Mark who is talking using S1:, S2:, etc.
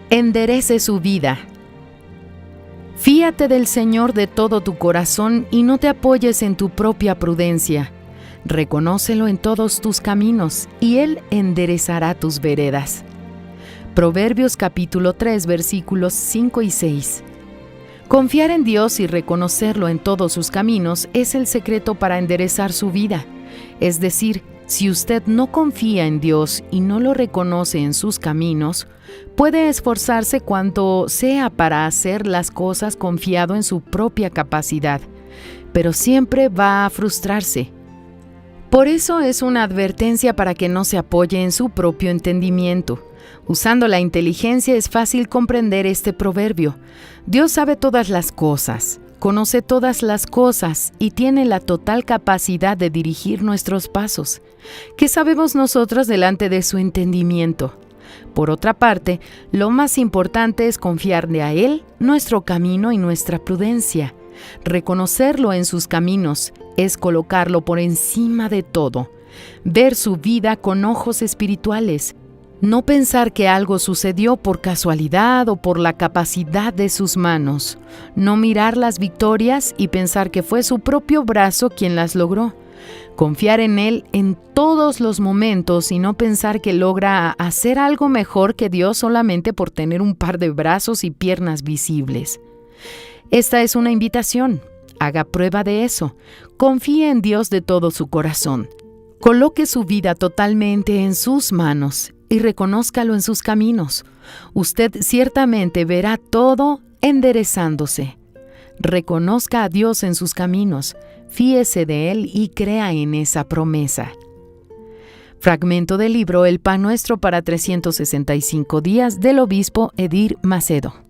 S1: Enderece su vida. Fíate del Señor de todo tu corazón y no te apoyes en tu propia prudencia. Reconócelo en todos tus caminos y Él enderezará tus veredas. Proverbios capítulo 3, versículos 5 y 6. Confiar en Dios y reconocerlo en todos sus caminos es el secreto para enderezar su vida. Es decir, si usted no confía en Dios y no lo reconoce en sus caminos, puede esforzarse cuanto sea para hacer las cosas confiado en su propia capacidad, pero siempre va a frustrarse. Por eso es una advertencia para que no se apoye en su propio entendimiento. Usando la inteligencia es fácil comprender este proverbio. Dios sabe todas las cosas, conoce todas las cosas y tiene la total capacidad de dirigir nuestros pasos. ¿Qué sabemos nosotros delante de su entendimiento? Por otra parte, lo más importante es confiarle a Él nuestro camino y nuestra prudencia. Reconocerlo en sus caminos es colocarlo por encima de todo. Ver su vida con ojos espirituales. No pensar que algo sucedió por casualidad o por la capacidad de sus manos. No mirar las victorias y pensar que fue su propio brazo quien las logró. Confiar en Él en todos los momentos y no pensar que logra hacer algo mejor que Dios solamente por tener un par de brazos y piernas visibles. Esta es una invitación. Haga prueba de eso. Confíe en Dios de todo su corazón. Coloque su vida totalmente en sus manos y reconózcalo en sus caminos. Usted ciertamente verá todo enderezándose. Reconozca a Dios en sus caminos, fíese de Él y crea en esa promesa. Fragmento del libro El Pan Nuestro para 365 días del obispo Edir Macedo.